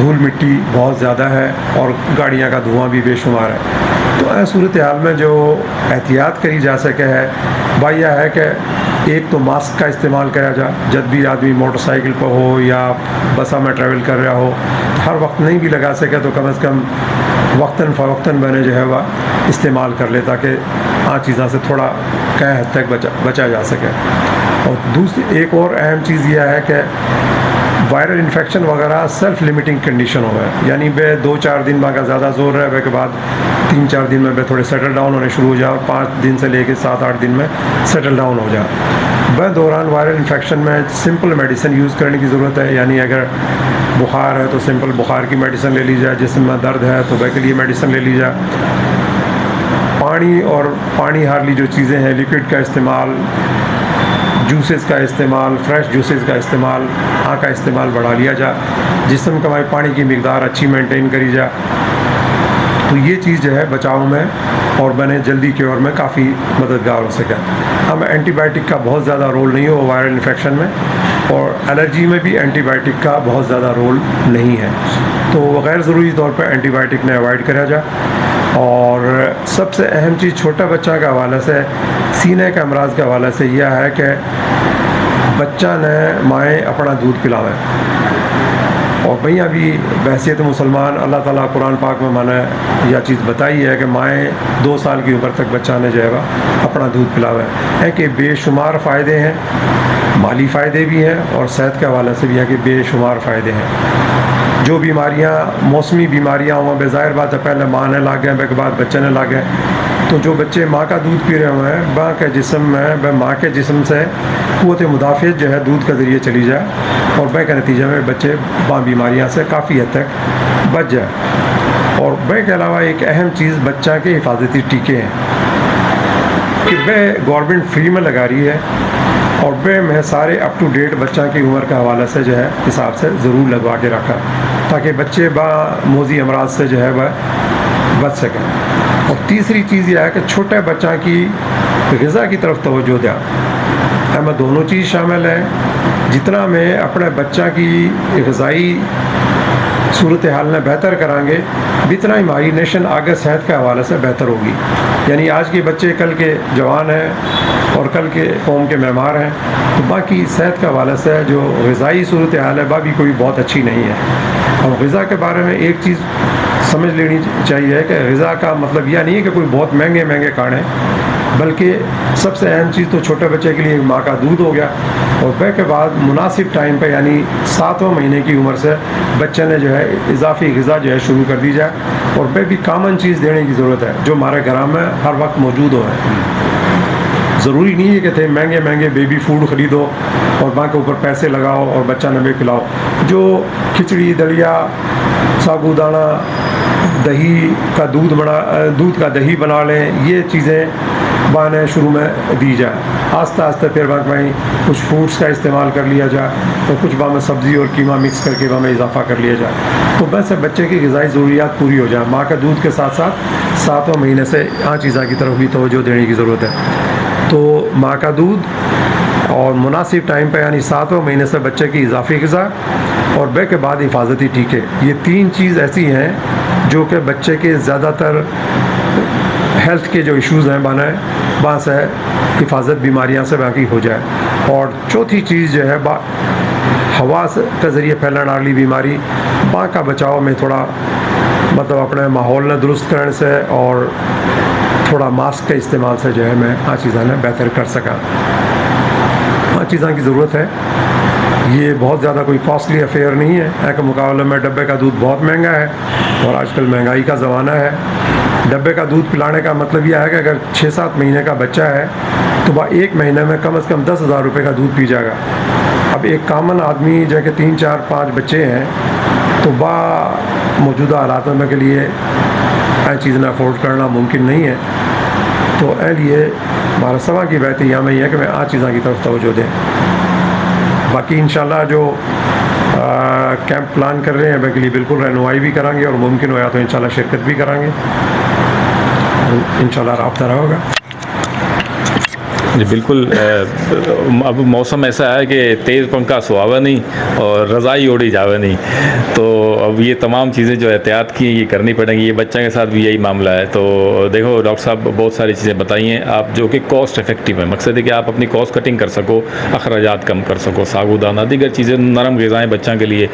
دھول مٹی بہت زیادہ ہے اور گاڑیاں کا دھواں بھی بے شمار ہے. تو ایسی صورتحال میں جو احتیاط کری جا سکے ہے بھائی یہ ہے کہ ایک تو ماسک کا استعمال کرا جا. جب بھی آدمی موٹر سائیکل پہ ہو یا بسا میں ٹریول کر رہا ہو, ہر وقت نہیں بھی لگا سکے تو کم از کم وقتاً فوقتاً بنے جو ہے وہ استعمال کر لے تاکہ چیزوں سے تھوڑا کہیں حد تک بچا جا سکے. اور دوسری ایک اور اہم چیز یہ ہے کہ وائرل انفیکشن وغیرہ سیلف لمیٹنگ کنڈیشن ہو گئے, یعنی بے 2-4 دن میں کا زیادہ زور رہے بے کے بعد 3-4 دن میں بے تھوڑے سیٹل ڈاؤن ہونے شروع ہو جائے اور 5 دن سے لے کے 7-8 دن میں سیٹل ڈاؤن ہو جائے. بے دوران وائرل انفیکشن میں سمپل میڈیسن یوز کرنے کی ضرورت ہے, یعنی اگر بخار ہے تو سمپل بخار کی میڈیسن لے لی جائے, جسم میں درد ہے تو بے کے لیے میڈیسن لے لی جائے. پانی ہارلی جو چیزیں ہیں لیکوڈ کا استعمال, جوسز کا استعمال, فریش جوسز کا استعمال کا استعمال بڑھا لیا جائے, جسم کا پانی کی مقدار اچھی مینٹین کری جائے. تو یہ چیز جو ہے بچاؤ میں اور بنے جلدی کیور میں کافی مددگار ہو سکے. ہم اینٹی بائیوٹک کا بہت زیادہ رول نہیں ہو وائرل انفیکشن میں, اور الرجی میں بھی اینٹی بائیوٹک کا بہت زیادہ رول نہیں ہے, تو غیر ضروری طور پہ اینٹی بائیوٹک نے اوائڈ کرا جائے. اور سب سے اہم چیز چھوٹا بچہ کے حوالے سے, سینے کے امراض کے حوالے سے یہ ہے کہ بچہ نے مائیں اپنا دودھ پلاویں. اور بھئی ابھی بحیثیت مسلمان اللہ تعالیٰ قرآن پاک میں نے یہ چیز بتائی ہے کہ مائیں 2 سال کی عمر تک بچہ نے جو ہے اپنا دودھ پلاویں. ہے کہ بے شمار فائدے ہیں, مالی فائدے بھی ہیں اور صحت کے حوالے سے بھی ہے کہ بے شمار فائدے ہیں. جو بیماریاں موسمی بیماریاں ہوں بے ظاہر بات ہے پہلے ماں نے لاگے بے کے بعد بچے نے لاگے, تو جو بچے ماں کا دودھ پی رہے ہوئے ہیں ماں کے جسم میں ماں کے جسم سے قوت مدافعت جو ہے دودھ کے ذریعے چلی جائے اور بے کے نتیجے میں بچے بیماریاں سے کافی حد تک بچ جائے. اور بے کے علاوہ ایک اہم چیز بچہ کے حفاظتی ٹیکے ہیں کہ بے گورنمنٹ فری میں لگا رہی ہے, اور بے میں سارے اپ ٹو ڈیٹ بچہ کی عمر کے حوالے سے جو ہے حساب سے ضرور لگوا کے رکھا تاکہ بچے موذی امراض سے جو ہے وہ بچ سکیں. اور تیسری چیز یہ ہے کہ چھوٹے بچہ کی غذا کی طرف توجہ دیا. میں دونوں چیز شامل ہیں, جتنا میں اپنے بچہ کی غذائی صورتحال میں بہتر کریں گے اتنا ہی ہماری نیشن آگے صحت کے حوالے سے بہتر ہوگی. یعنی آج کے بچے کل کے جوان ہیں اور کل کے قوم کے معمار ہیں, تو باقی صحت کے حوالے سے جو غذائی صورتحال ہے وہ بھی کوئی بہت اچھی نہیں ہے. اور غذا کے بارے میں ایک چیز سمجھ لینی چاہیے کہ غذا کا مطلب یہ نہیں ہے کہ کوئی بہت مہنگے کھانے, بلکہ سب سے اہم چیز تو چھوٹے بچے کے لیے ماں کا دودھ ہو گیا, اور بے کے بعد مناسب ٹائم پہ یعنی 7ویں مہینے کی عمر سے بچے نے جو ہے اضافی غذا جو ہے شروع کر دی جائے. اور بے بھی کامن چیز دینے کی ضرورت ہے جو ہمارے گھر میں ہر وقت موجود ہو. ضروری نہیں ہے کہ تھے مہنگے بیبی فوڈ خریدو اور ماں کے اوپر پیسے لگاؤ اور بچہ نے بھی کھلاؤ. جو کھچڑی دلیا ساگو دانہ دہی کا دودھ کا دہی بنا لیں, یہ چیزیں بانے شروع میں دی جائے. آہستہ آہستہ پھر بعد میں کچھ فروٹس کا استعمال کر لیا جائے اور کچھ بعد میں سبزی اور قیمہ مکس کر کے بعد میں اضافہ کر لیا جائے, تو بس بچے کی غذائی ضروریات پوری ہو جائے. ماں کا دودھ کے ساتھ ساتھ 7ویں مہینے سے چیزوں کی طرف بھی توجہ دینے کی ضرورت ہے. تو ماں کا دودھ اور مناسب ٹائم پہ یعنی 7ویں مہینے سے بچے کی اضافی غذا اور بے کے بعد حفاظتی ٹیکے, یہ 3 چیز ایسی ہیں جو کہ بچے کے زیادہ تر ہیلتھ کے جو ایشوز ہیں وہاں سے حفاظت بیماریاں سے باقی ہو جائے. اور چوتھی چیز جو ہے ہوا کے ذریعے پھیلانے والی بیماری ماں کا بچاؤ میں تھوڑا مطلب اپنے ماحول نے درست کرنے سے اور تھوڑا ماسک کے استعمال سے جو ہے میں چیزیں بہتر کر سکا. چیزوں کی ضرورت ہے. یہ بہت زیادہ کوئی کاسٹلی افیئر نہیں ہے کہ مقابلے میں ڈبے کا دودھ بہت مہنگا ہے اور آج کل مہنگائی کا زمانہ ہے. ڈبے کا دودھ پلانے کا مطلب یہ ہے کہ اگر 6-7 مہینے کا بچہ ہے تو وہ 1 مہینے میں کم از کم 10,000 روپے کا دودھ پی جائے گا. اب ایک کامن آدمی جو کہ 3-4-5 بچے ہیں تو وہ موجودہ حالاتوں میں کے لیے چیزیں افورڈ کرنا ممکن نہیں ہے. تو لیے ہمارا سوا کی بات یہاں میں یہ ہے کہ میں چیزوں کی طرف توجہ دیں. باقی انشاءاللہ جو کیمپ پلان کر رہے ہیں میں کے لیے بالکل رہنمائی بھی کریں گے اور ممکن ہوا تو انشاءاللہ شرکت بھی کریں گے. انشاءاللہ رابطہ رہے گا. جی بالکل، اب موسم ایسا ہے کہ تیز پنکھا سہاوا نہیں اور رضائی اوڑھی جاوے نہیں، تو اب یہ تمام چیزیں جو احتیاط کی یہ کرنی پڑیں گی. یہ بچہ کے ساتھ بھی یہی معاملہ ہے. تو دیکھو ڈاکٹر صاحب بہت ساری چیزیں بتائی ہیں آپ جو کہ کاسٹ افیکٹو ہیں. مقصد ہے کہ آپ اپنی کاسٹ کٹنگ کر سکو، اخراجات کم کر سکو. ساگو دانہ دیگر چیزیں نرم غذائیں بچوں کے لیے،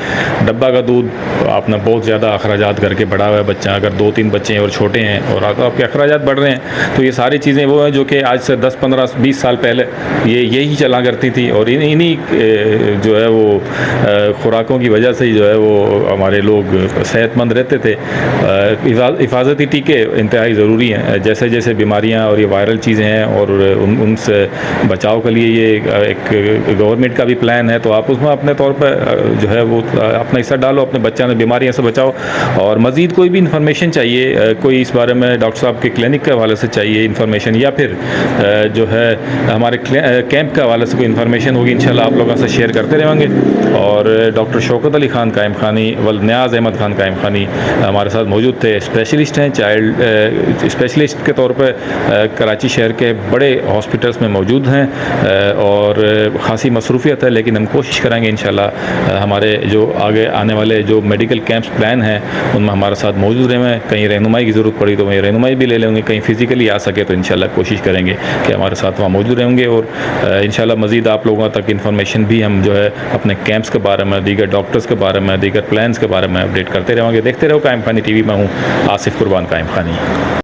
ڈبہ کا دودھ آپ نے بہت زیادہ اخراجات کر کے بڑھا ہوا ہے بچہ. اگر 2-3 بچے ہیں اور چھوٹے ہیں اور آپ کے اخراجات بڑھ رہے ہیں تو یہ ساری چیزیں وہ ہیں جو کہ آج سے 10-15-20 سال پہلے یہی چلا کرتی تھی. اور انہی جو ہے وہ خوراکوں کی وجہ سے ہی جو ہے وہ ہمارے لوگ صحت مند رہتے تھے. حفاظتی ٹیکے انتہائی ضروری ہیں. جیسے جیسے بیماریاں اور یہ وائرل چیزیں ہیں اور ان سے بچاؤ کے لیے یہ ایک گورنمنٹ کا بھی پلان ہے، تو آپ اس میں اپنے طور پہ جو ہے وہ اپنا حصہ ڈالو، اپنے بچوں نے بیماریوں سے بچاؤ. اور مزید کوئی بھی انفارمیشن چاہیے، کوئی اس بارے میں ڈاکٹر صاحب کے کلینک کے حوالے سے چاہیے انفارمیشن، یا پھر جو ہے ہمارے کیمپ کے حوالے سے کوئی انفارمیشن ہوگی انشاءاللہ آپ لوگوں سے شیئر کرتے رہیں گے. اور ڈاکٹر شوکت علی خان قائم خانی نیاز احمد خان قائم خانی ہمارے ساتھ موجود تھے. اسپیشلسٹ ہیں، چائلڈ اسپیشلسٹ کے طور پہ کراچی شہر کے بڑے ہاسپٹلس میں موجود ہیں اور خاصی مصروفیت ہے، لیکن ہم کوشش کریں گے انشاءاللہ ہمارے جو آگے آنے والے جو میڈیکل کیمپس پلان ہیں ان میں ہمارے ساتھ موجود رہیں گے. کہیں رہنمائی کی ضرورت پڑی تو وہیں رہنمائی بھی لے لیں گے، کہیں فزیکلی آ سکے تو انشاءاللہ کوشش کریں گے کہ ہمارے ساتھ وہاں موجود رہیں گے. اور انشاءاللہ مزید آپ لوگوں تک انفارمیشن بھی ہم جو ہے اپنے کیمپس کے بارے میں، دیگر ڈاکٹرز کے بارے میں، دیگر پلانز کے بارے میں اپڈیٹ کرتے رہیں گے. دیکھتے رہو قائم خانی ٹی وی. میں ہوں آصف قربان قائم خانی.